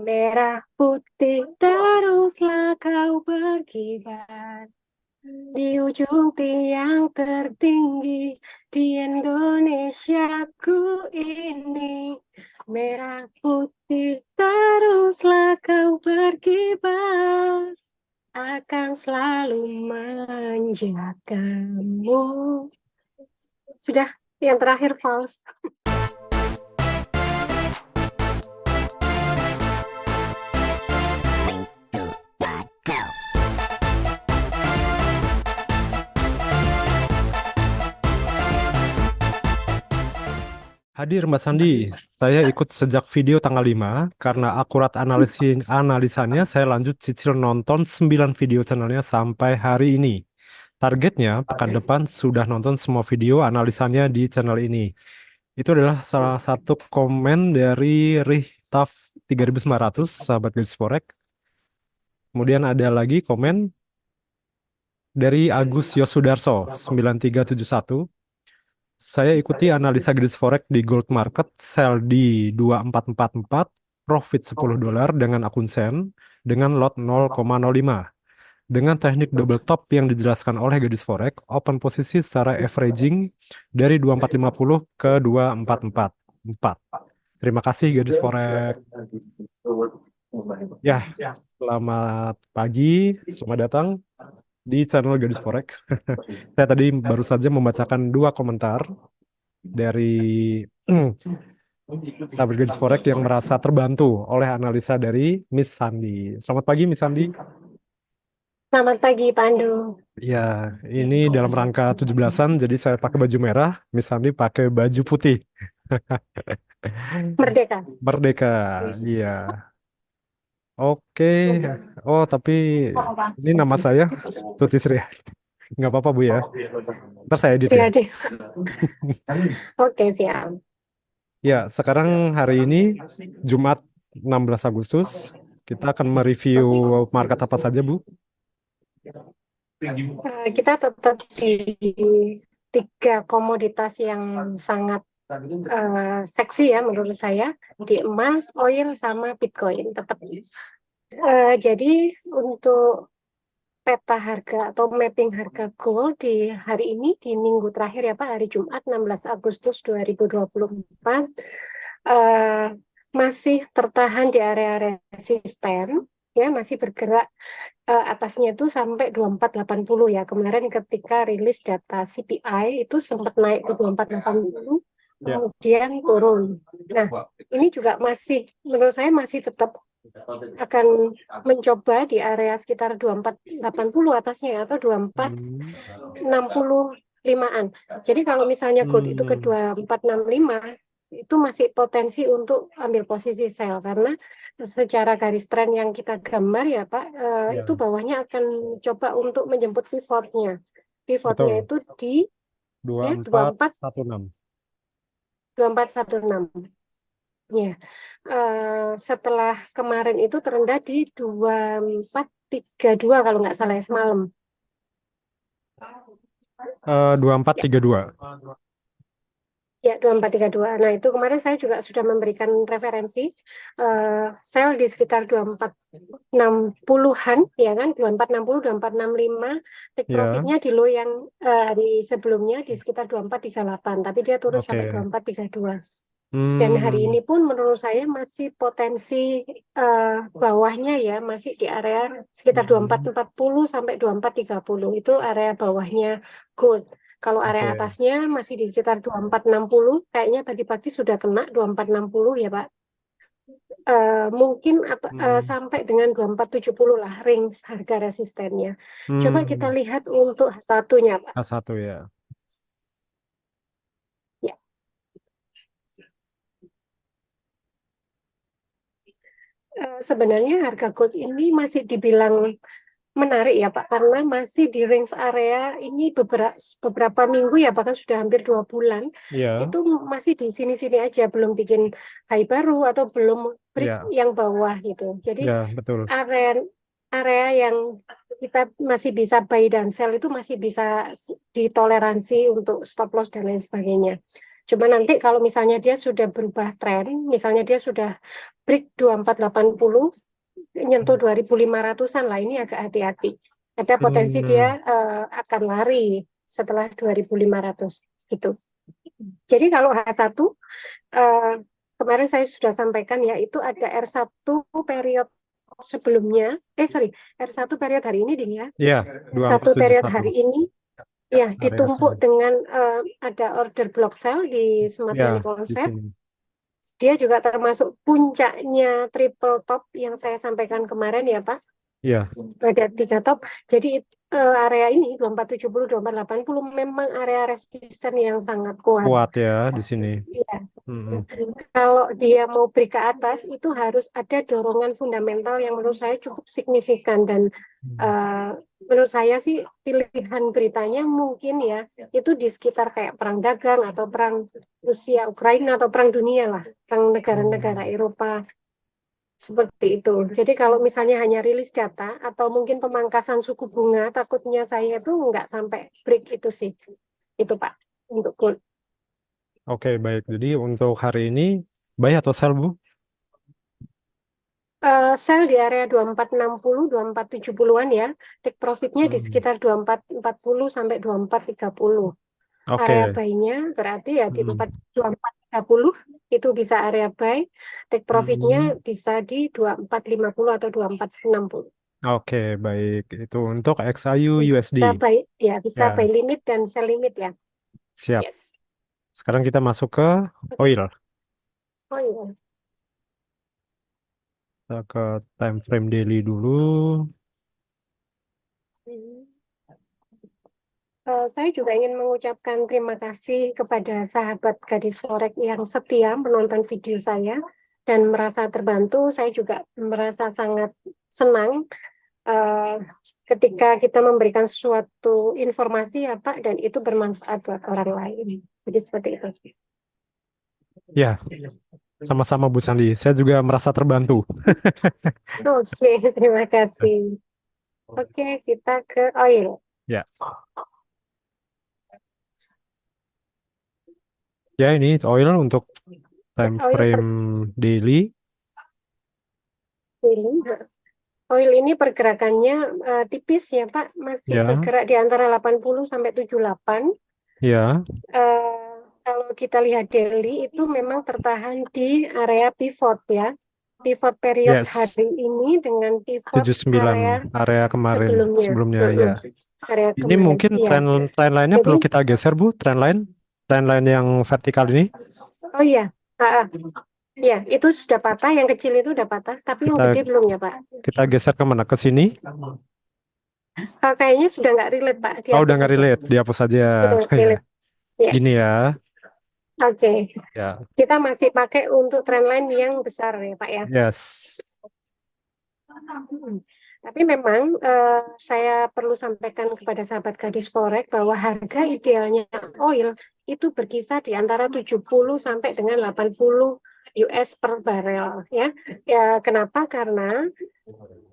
Merah putih teruslah kau berkibar di ujung tiang tertinggi di Indonesiaku ini. Merah putih teruslah kau berkibar, akan selalu menjagamu. Sudah, yang terakhir false. Hadir Mbak Sandi, saya ikut sejak video tanggal 5 karena akurat analisanya saya lanjut cicil nonton 9 video channelnya sampai hari ini. Targetnya pekan depan sudah nonton semua video analisanya di channel ini. Itu adalah salah satu komen dari Rihtaf 3900 sahabat Gadis Forex. Kemudian ada lagi komen dari Agus Yosudarso 9371. Saya ikuti analisa Gadis Forex di gold market, sell di 2444, profit $10 dengan akun sen, dengan lot 0,05. Dengan teknik double top yang dijelaskan oleh Gadis Forex, open posisi secara averaging dari 2450 ke 2444. Terima kasih Gadis Forex. Ya, selamat pagi, selamat datang di channel Gadis Forex. Saya tadi baru saja membacakan 2 komentar dari sahabat Gadis Forex yang merasa terbantu oleh analisa dari Miss Sandi. Selamat pagi Miss Sandi. Selamat pagi, Pandu. Ya, ini dalam rangka 17-an, jadi saya pakai baju merah, Miss Sandi pakai baju putih. Merdeka. Merdeka, iya. Oke. Oh, tapi ini nama saya Tuti Sri. Nggak apa-apa Bu ya. Ntar saya edit ya. Triade. Oke, siap. Ya, sekarang hari ini Jumat 16 Agustus. Kita akan mereview market apa saja, Bu? Kita tetap di 3 komoditas yang sangat seksi ya menurut saya, di emas, oil, sama Bitcoin tetap. Jadi untuk peta harga atau mapping harga gold di hari ini, di minggu terakhir ya Pak, hari Jumat 16 Agustus 2024, masih tertahan di area resisten, ya masih bergerak atasnya itu sampai 2480 ya. Kemarin ketika rilis data CPI itu sempat naik ke 2480, Ya. kemudian turun. Nah, ini juga masih, menurut saya masih tetap akan mencoba di area sekitar 2480 atasnya ya, atau 2465-an. Jadi kalau misalnya gold itu ke 2465, itu masih potensi untuk ambil posisi sell, karena secara garis tren yang kita gambar ya Pak, Ya. itu bawahnya akan coba untuk menjemput pivotnya. Pivotnya Betul. itu di ya 2416. 2416. Ya, setelah kemarin itu terendah di 2432 kalau nggak salah ya, semalam. 2432. Ya, 2432. Nah, itu kemarin saya juga sudah memberikan referensi sell di sekitar 2460-an, ya kan? 2460, 2465. Take Ya. profitnya di low yang hari sebelumnya di sekitar 2438, tapi dia turun sampai Oke. 2432. Dan hari ini pun menurut saya masih potensi bawahnya ya, masih di area sekitar 2440 sampai 2430. Itu area bawahnya gold. Kalau area Oke. atasnya masih di sekitar 2460, kayaknya tadi pagi sudah kena 2460 ya Pak. Mungkin sampai dengan 2470 lah range harga resistennya. Coba kita lihat untuk satunya Pak. A1 ya. Ya. Sebenarnya harga gold ini masih dibilang menarik ya Pak, karena masih di range area ini beberapa minggu ya, bahkan sudah hampir 2 bulan, Ya. itu masih di sini-sini aja, belum bikin high baru atau belum break Ya. yang bawah gitu. Jadi Ya, betul. area yang kita masih bisa buy dan sell itu masih bisa ditoleransi untuk stop loss dan lain sebagainya. Cuma nanti kalau misalnya dia sudah berubah tren, misalnya dia sudah break 2480, nyentuh 2500-an lah, ini agak hati-hati. Ada potensi dia akan lari setelah 2500 gitu. Jadi kalau H1 kemarin saya sudah sampaikan ya, itu ada R1 period sebelumnya, R1 period hari ini ding ya. Iya, Satu period 2471. hari ini ya Area ditumpuk size. dengan ada order block sell di Smart Ya, Money di Concept. sini. Dia juga termasuk puncaknya triple top yang saya sampaikan kemarin ya Pak. Iya, Ada 3 top. Jadi area ini 2470, 2480 memang area resisten yang sangat kuat. kuat ya di sini. Iya. Mm-mm. Kalau dia mau break ke atas itu harus ada dorongan fundamental yang menurut saya cukup signifikan dan menurut saya sih pilihan beritanya mungkin ya itu di sekitar kayak perang dagang atau perang Rusia Ukraina atau perang dunia lah, perang negara-negara Eropa seperti itu. Jadi kalau misalnya hanya rilis data atau mungkin pemangkasan suku bunga, takutnya saya itu nggak sampai break itu sih. Itu Pak untuk gold. Oke, baik. Jadi untuk hari ini buy atau sell, Bu? Sell di area 2460, 2470-an ya. Take profitnya di sekitar 2440 sampai 2430. Area Oke. buy-nya berarti ya di Mm. 2430 itu bisa area buy. Take profitnya Mm. bisa di 2450 atau 2460. Oke, baik. Itu untuk XAU Bisa USD. buy ya, bisa buy Ya, limit dan sell limit ya. siap. Yes. Sekarang kita masuk ke oil. Oh iya. Kita ke time frame daily dulu. Saya juga ingin mengucapkan terima kasih kepada sahabat Gadis Forex yang setia menonton video saya dan merasa terbantu. Saya juga merasa sangat senang ketika kita memberikan suatu informasi ya Pak, dan itu bermanfaat buat orang lain. Jadi seperti itu. Ya, sama-sama Bu Sandi. Saya juga merasa terbantu. Oke, terima kasih. Oke, kita ke oil. Ya. Ya, ini oil untuk time Oil frame daily. Oil ini pergerakannya tipis ya Pak, masih Ya, bergerak di antara 80 sampai 78. ya. Kalau kita lihat daily itu memang tertahan di area pivot ya. Pivot period Yes. hari ini dengan pivot 79 area area kemarin sebelumnya. sebelumnya ya. Area Ini kemarin. mungkin Iya. tren lainnya Jadi, perlu kita geser Bu, tren line yang vertikal ini. oh iya, ah, ah. Iya, itu sudah patah, yang kecil itu udah patah, tapi yang Kita gede belum ya Pak. kita geser ke mana? Ke sini? Kayaknya sudah nggak relate Pak, Oh, dihapus udah nggak saja. relate, dihapus saja. Sudah nggak Ya, relate. Yes. gini ya. Oke. Ya, Kita masih pakai untuk trendline yang besar ya Pak ya. yes. Tapi memang saya perlu sampaikan kepada sahabat Gadis Forex bahwa harga idealnya oil itu berkisar di antara 70 sampai dengan 80 US per barel ya. Ya, kenapa? Karena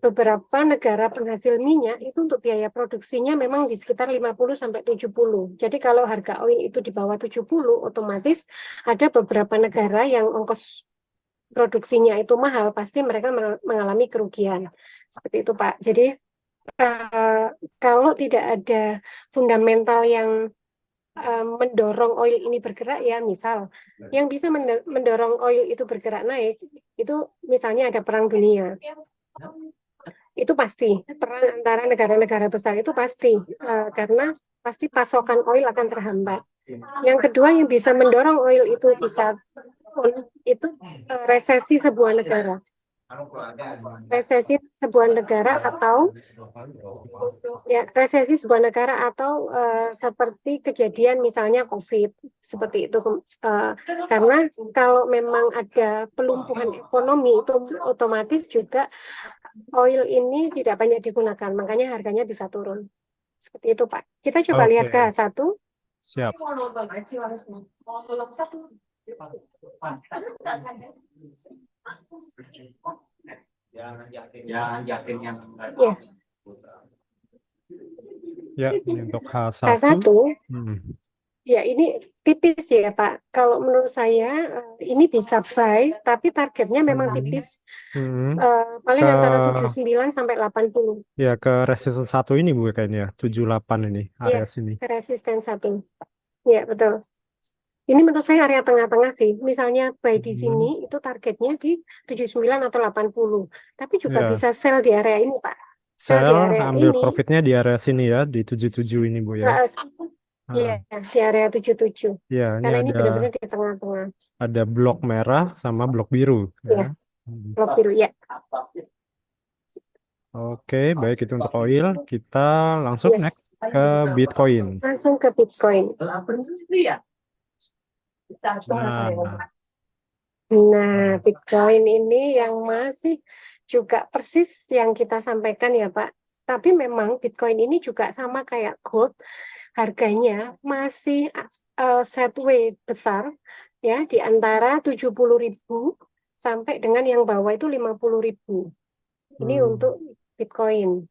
beberapa negara penghasil minyak itu untuk biaya produksinya memang di sekitar 50 sampai 70. Jadi kalau harga oil itu di bawah 70, otomatis ada beberapa negara yang ongkos produksinya itu mahal, pasti mereka mengalami kerugian. Seperti itu, Pak. Jadi kalau tidak ada fundamental yang mendorong oil ini bergerak, ya misal yang bisa mendorong oil itu bergerak naik, itu misalnya ada perang dunia. Itu pasti, perang antara negara-negara besar itu pasti, karena pasti pasokan oil akan terhambat. Yang kedua yang bisa mendorong oil itu bisa itu resesi sebuah negara. Resesi sebuah negara atau resesi sebuah negara atau seperti kejadian misalnya COVID seperti itu. Karena kalau memang ada pelumpuhan ekonomi itu otomatis juga oil ini tidak banyak digunakan, makanya harganya bisa turun. Seperti itu, Pak. Kita coba lihat ke satu. Siap. Ya, ini untuk H1. H1, Ya, ini tipis ya, Pak. Kalau menurut saya ini bisa buy, tapi targetnya memang Hmm. tipis. Hmm. Paling Ke antara 79 sampai 80. ya ke resistance 1 ini Bu kayaknya 78 ini Ya, area sini. ke resisten satu. Ya, betul. Ini menurut saya area tengah-tengah sih. Misalnya buy di sini Hmm. itu targetnya di 79 atau 80. Tapi juga Ya, bisa sell di area ini, Pak. Sell di sell area ambil ini. profitnya di area sini ya di 77 ini Bu ya. eh, Ah, Iya, di area 77. ya, ini Karena ini benar-benar di tengah-tengah. ada blok merah sama blok biru ya. Ya, Hmm. blok biru. Ya, Oke, baik itu untuk oil. Kita langsung next yes. ke Bitcoin. Langsung ke Bitcoin. Nah, Nah, Bitcoin ini yang masih juga persis yang kita sampaikan ya, Pak. Tapi memang Bitcoin ini juga sama kayak gold, harganya masih sideways besar ya di antara 70.000 sampai dengan yang bawah itu 50.000. Ini hmm, untuk Bitcoin.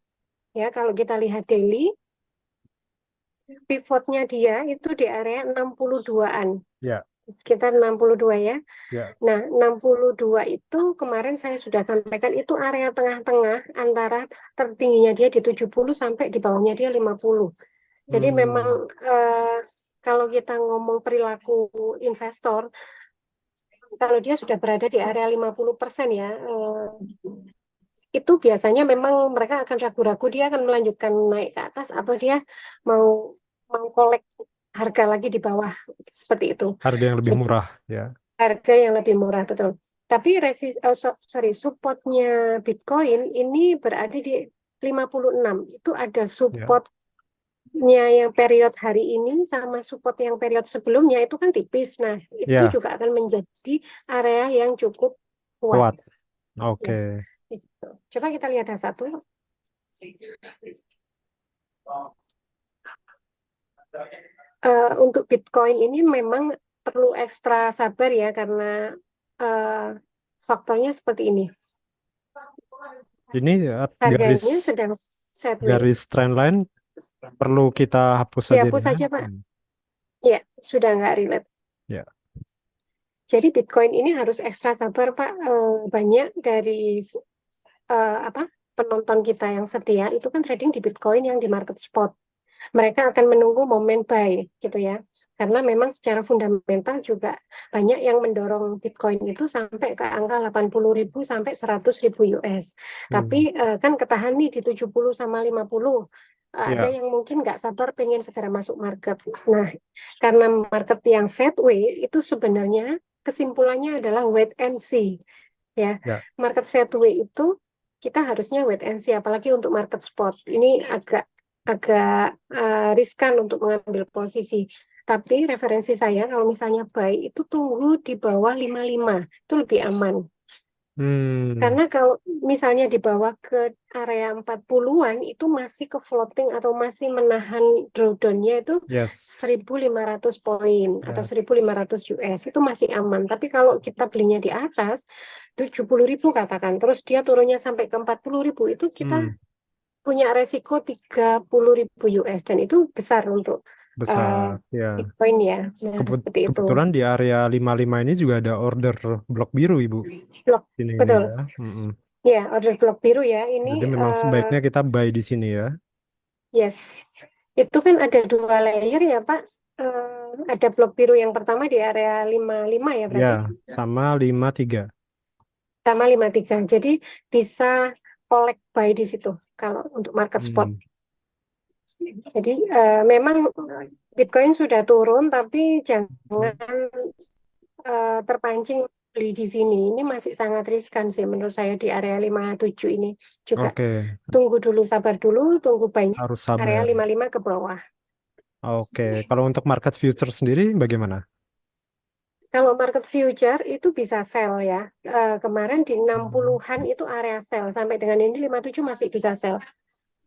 Ya, kalau kita lihat daily, pivotnya dia itu di area 62-an, ya, sekitar 62 ya. ya. Nah, 62 itu kemarin saya sudah sampaikan itu area tengah-tengah antara tertingginya dia di 70 sampai di bawahnya dia 50. Jadi memang Hmm, kalau kita ngomong perilaku investor, kalau dia sudah berada di area 50% ya, itu biasanya memang mereka akan ragu-ragu dia akan melanjutkan naik ke atas atau dia mau mau kolek harga lagi di bawah seperti itu. harga yang lebih Jadi murah ya. harga yang lebih murah betul. Tapi supportnya Bitcoin ini berada di 56. Itu ada Ya, supportnya yang period hari ini sama support yang period sebelumnya itu kan tipis. Nah, itu ya, juga akan menjadi area yang cukup kuat. kuat. Ya, Oke. gitu. Coba kita lihat yang satu. Untuk Bitcoin ini memang perlu ekstra sabar ya karena eh, faktornya seperti ini. Ini Harganya sedang sideways. garis trend line perlu kita hapus saja Dihapus nih ya. saja, Pak. Ya, sudah nggak relate. Ya. Jadi Bitcoin ini harus ekstra sabar, Pak. Banyak dari apa penonton kita yang setia itu kan trading di Bitcoin yang di market spot. Mereka akan menunggu momen buy gitu ya. Karena memang secara fundamental juga banyak yang mendorong Bitcoin itu sampai ke angka 80.000 sampai 100.000 US. Hmm. Tapi kan ketahan nih di 70 sama 50. Ada Ya. yang mungkin nggak sabar pengen segera masuk market. Nah, karena market yang sideways itu sebenarnya kesimpulannya adalah wait and see. Ya, Ya. market sideways itu kita harusnya wait and see, apalagi untuk market spot. Ini agak agak riskan untuk mengambil posisi. Tapi referensi saya kalau misalnya buy itu tunggu di bawah 55, itu lebih aman. Hmm. Karena kalau misalnya di bawah ke area 40-an itu masih ke floating atau masih menahan drawdown-nya itu Yes. 1.500 poin atau Ya. 1.500 US itu masih aman. Tapi kalau kita belinya di atas 70.000 katakan, terus dia turunnya sampai ke 40.000 itu kita Hmm. punya resiko 30.000 US dan itu besar untuk uh, Besar. Ya. Bitcoin ya. Nah, seperti itu. Kebetulan di area 55 ini juga ada order blok biru, Ibu. Blok, Ini betul. ya. Mm-mm. Ya, order blok biru ya. Ini Jadi memang sebaiknya kita buy di sini ya. yes. Itu kan ada dua layer ya, Pak. Ada blok biru yang pertama di area 55 ya Ya, berarti. sama 53. Sama 53. Jadi bisa collect buy di situ kalau untuk market spot. Hmm. Jadi memang Bitcoin sudah turun tapi jangan terpancing beli di sini. Ini masih sangat riskan sih menurut saya di area 57 ini. Juga Oke, tunggu dulu, sabar dulu, tunggu banyak harus area sabar. 55 ke bawah. Oke, kalau untuk market future sendiri bagaimana? Kalau market future itu bisa sell ya. Kemarin di Hmm. 60-an itu area sell. Sampai dengan ini 57 masih bisa sell.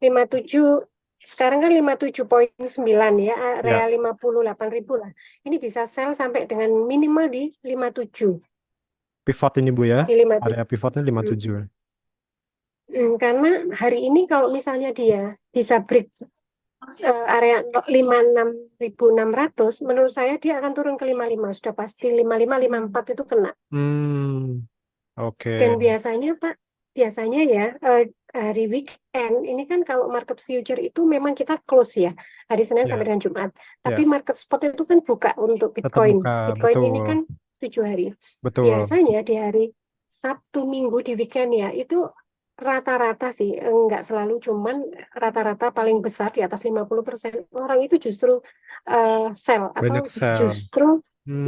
57 sekarang kan 57,9 ya, area Ya, 58.000 lah. Ini bisa sell sampai dengan minimal di 57. pivot ini Bu ya. Di 57. Area pivotnya 57. Karena hari ini kalau misalnya dia bisa break area 56.600, menurut saya dia akan turun ke 55, sudah pasti 55, 54 itu kena. Hmm, oke. Dan biasanya Pak, biasanya ya hari weekend ini kan kalau market future itu memang kita close ya, hari Senin sampai Ya, dengan Jumat. Tapi ya, market spot itu kan buka untuk tetap Bitcoin. buka, Bitcoin ini betul, kan 7 hari. betul. Biasanya di hari Sabtu Minggu di weekend ya itu rata-rata sih, enggak selalu, cuman rata-rata paling besar di atas 50% orang itu justru sell atau Banyak sell. justru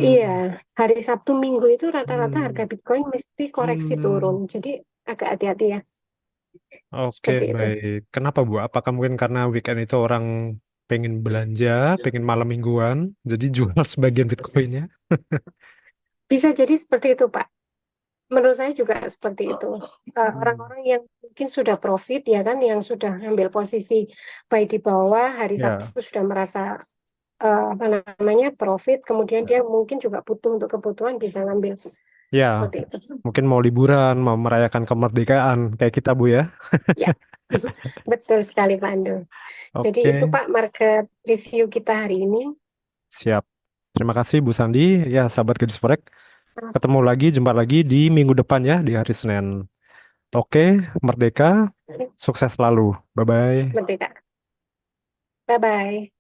iya, Hmm, hari Sabtu Minggu itu rata-rata harga hmm, Bitcoin mesti koreksi turun. hmm. Jadi agak hati-hati ya, Oke, seperti itu. baik. Kenapa, Bu? Apakah mungkin karena weekend itu orang pengen belanja, pengen malam mingguan, jadi jual sebagian Bitcoinnya? Bisa jadi seperti itu, Pak. Menurut saya juga seperti itu. Hmm. Orang-orang yang mungkin sudah profit ya kan, yang sudah ambil posisi buy di bawah, hari Ya, Sabtu sudah merasa apa namanya profit, kemudian dia mungkin juga butuh untuk kebutuhan bisa ngambil ya, seperti itu. mungkin mau liburan, mau merayakan kemerdekaan, kayak kita, Bu ya. Ya, betul sekali Pak Ando. Jadi itu Oke, Pak market review kita hari ini. siap. Terima kasih, Bu Sandi. Ya, sahabat Gadis Forex. Ketemu lagi, jumpa lagi di minggu depan ya, di hari Senin. Oke, Merdeka, sukses selalu. Bye-bye. Merdeka. Bye-bye.